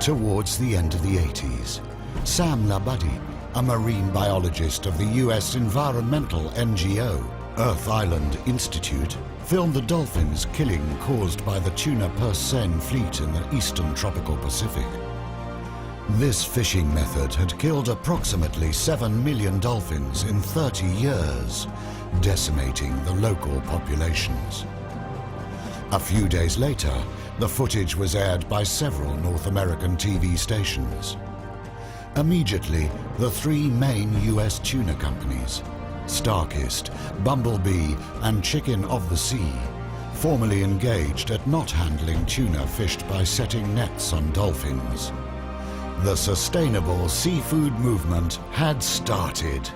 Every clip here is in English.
Towards the end of the 80s, Sam Labuddy, a marine biologist of the US environmental NGO, Earth Island Institute, filmed the dolphins killing caused by the tuna purse seine fleet in the eastern tropical Pacific. This fishing method had killed approximately 7 million dolphins in 30 years, decimating the local populations. A few days later, the footage was aired by several North American TV stations. Immediately, the three main US tuna companies, Starkist, Bumblebee and Chicken of the Sea, formally engaged at not handling tuna fished by setting nets on dolphins. The sustainable seafood movement had started.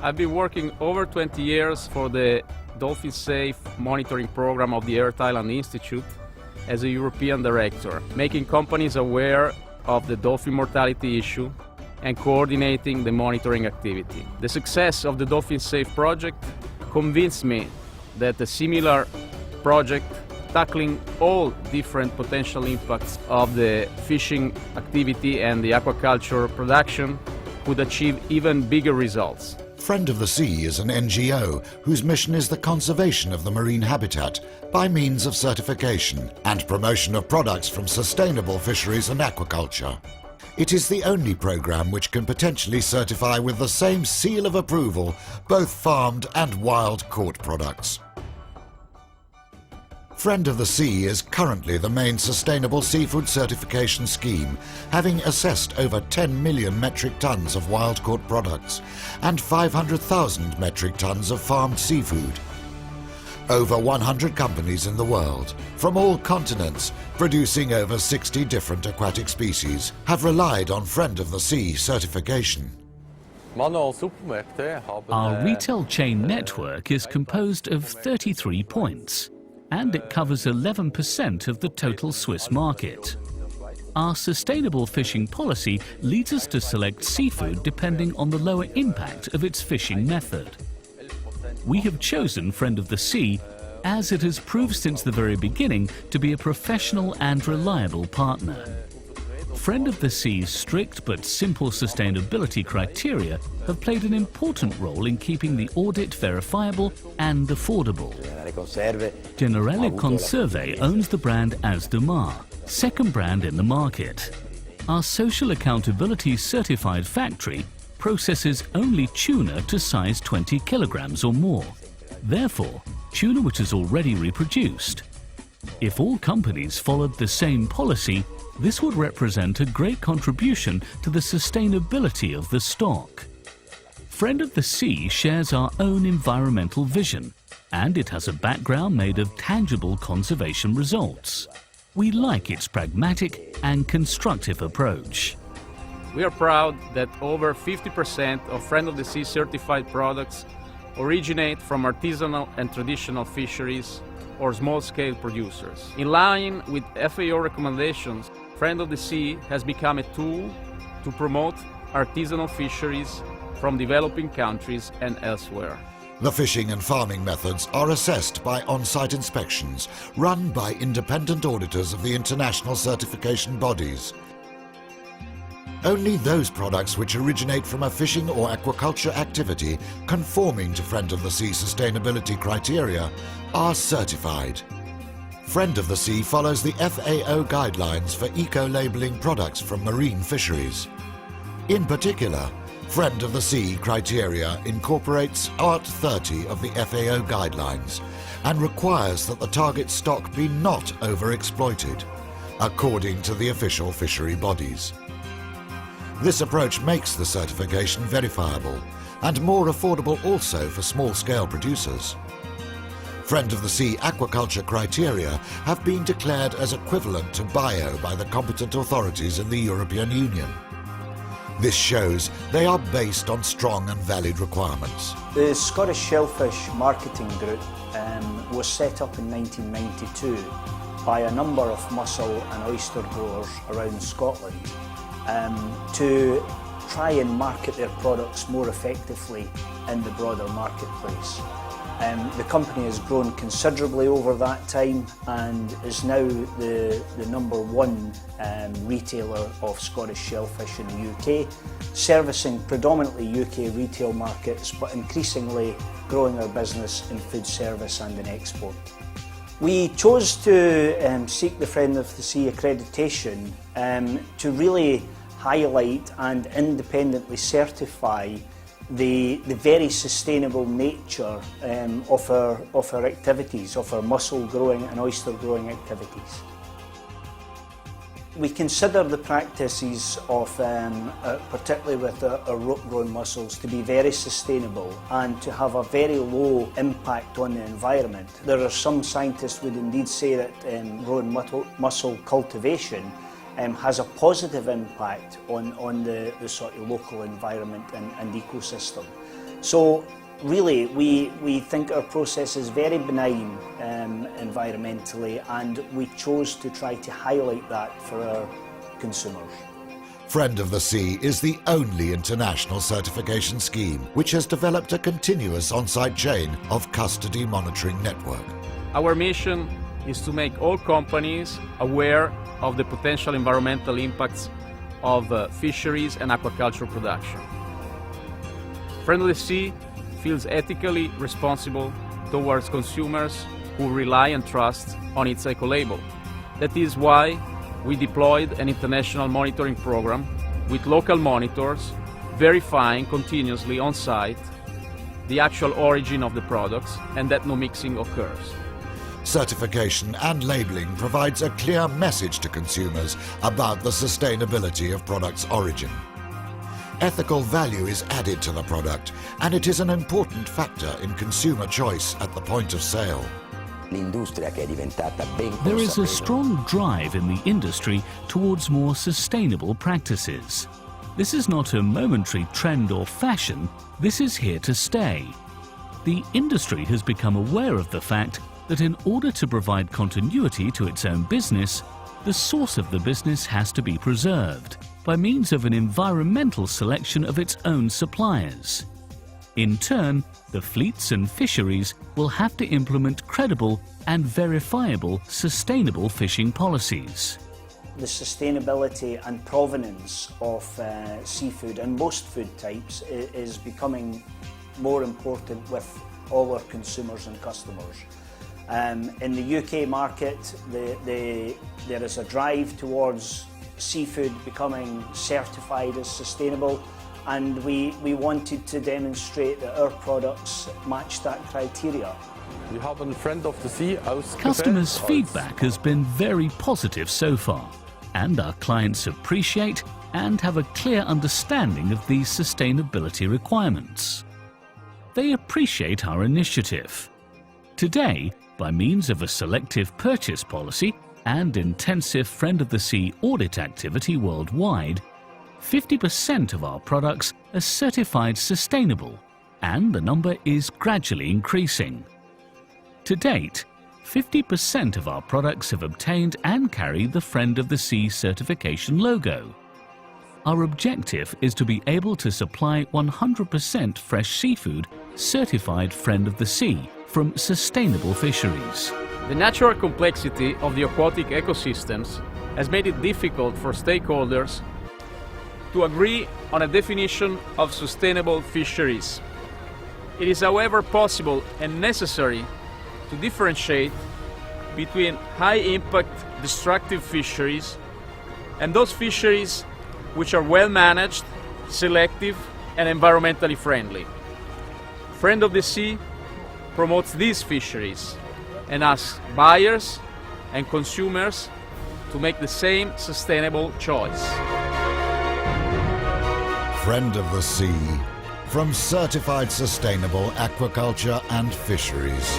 I've been working over 20 years for the Dolphin Safe monitoring program of the Earth Island Institute as a European director, making companies aware of the dolphin mortality issue and coordinating the monitoring activity. The success of the Dolphin Safe project convinced me that a similar project tackling all different potential impacts of the fishing activity and the aquaculture production could achieve even bigger results. Friend of the Sea is an NGO whose mission is the conservation of the marine habitat by means of certification and promotion of products from sustainable fisheries and aquaculture. It is the only program which can potentially certify with the same seal of approval both farmed and wild caught products. Friend of the Sea is currently the main sustainable seafood certification scheme, having assessed over 10 million metric tons of wild-caught products and 500,000 metric tons of farmed seafood. Over 100 companies in the world, from all continents, producing over 60 different aquatic species, have relied on Friend of the Sea certification. Our retail chain network is composed of 33 points, and it covers 11% of the total Swiss market. Our sustainable fishing policy leads us to select seafood depending on the lower impact of its fishing method. We have chosen Friend of the Sea as it has proved since the very beginning to be a professional and reliable partner. Friend of the Sea's strict but simple sustainability criteria have played an important role in keeping the audit verifiable and affordable. Generale Conserve owns the brand As de Mar, second brand in the market. Our social accountability certified factory processes only tuna to size 20 kilograms or more. Therefore, tuna which is already reproduced. If all companies followed the same policy, this would represent a great contribution to the sustainability of the stock. Friend of the Sea shares our own environmental vision, and it has a background made of tangible conservation results. We like its pragmatic and constructive approach. We are proud that over 50% of Friend of the Sea certified products originate from artisanal and traditional fisheries or small-scale producers. In line with FAO recommendations, Friend of the Sea has become a tool to promote artisanal fisheries from developing countries and elsewhere. The fishing and farming methods are assessed by on-site inspections run by independent auditors of the international certification bodies. Only those products which originate from a fishing or aquaculture activity conforming to Friend of the Sea sustainability criteria are certified. Friend of the Sea follows the FAO guidelines for eco-labeling products from marine fisheries. In particular, Friend of the Sea criteria incorporates Art 30 of the FAO guidelines and requires that the target stock be not overexploited, according to the official fishery bodies. This approach makes the certification verifiable and more affordable also for small-scale producers. Friend of the Sea aquaculture criteria have been declared as equivalent to bio by the competent authorities in the European Union. This shows they are based on strong and valid requirements. The Scottish Shellfish Marketing Group was set up in 1992 by a number of mussel and oyster growers around Scotland to try and market their products more effectively in the broader marketplace. The company has grown considerably over that time and is now the number one retailer of Scottish shellfish in the UK, servicing predominantly UK retail markets but increasingly growing our business in food service and in export. We chose to seek the Friend of the Sea accreditation to really highlight and independently certify the very sustainable nature of our activities, of our mussel growing and oyster growing activities. We consider the practices of, particularly with our rope-grown mussels, to be very sustainable and to have a very low impact on the environment. There are some scientists would indeed say that growing mussel cultivation has a positive impact on the sort of local environment and ecosystem. So really we think our process is very benign environmentally, and we chose to try to highlight that for our consumers. Friend of the Sea is the only international certification scheme which has developed a continuous on-site chain of custody monitoring network. Our mission is to make all companies aware of the potential environmental impacts of fisheries and aquaculture production. Friend of the Sea feels ethically responsible towards consumers who rely and trust on its eco-label. That is why we deployed an international monitoring program with local monitors verifying continuously on site the actual origin of the products and that no mixing occurs. Certification and labelling provides a clear message to consumers about the sustainability of products' origin. Ethical value is added to the product, and it is an important factor in consumer choice at the point of sale. There is a strong drive in the industry towards more sustainable practices. This is not a momentary trend or fashion, this is here to stay. The industry has become aware of the fact that in order to provide continuity to its own business, the source of the business has to be preserved by means of an environmental selection of its own suppliers. In turn, the fleets and fisheries will have to implement credible and verifiable sustainable fishing policies. The sustainability and provenance of seafood and most food types is becoming more important with all our consumers and customers. In the UK market, there is a drive towards seafood becoming certified as sustainable, and we wanted to demonstrate that our products match that criteria. Customers' feedback has been very positive so far, and our clients appreciate and have a clear understanding of these sustainability requirements. They appreciate our initiative. Today, by means of a selective purchase policy and intensive Friend of the Sea audit activity worldwide, 50% of our products are certified sustainable, and the number is gradually increasing. To date, 50% of our products have obtained and carry the Friend of the Sea certification logo. Our objective is to be able to supply 100% fresh seafood certified Friend of the Sea from sustainable fisheries. The natural complexity of the aquatic ecosystems has made it difficult for stakeholders to agree on a definition of sustainable fisheries. It is, however, possible and necessary to differentiate between high-impact destructive fisheries and those fisheries which are well managed, selective, and environmentally friendly. Friend of the Sea promotes these fisheries and asks buyers and consumers to make the same sustainable choice. Friend of the Sea, from certified sustainable aquaculture and fisheries.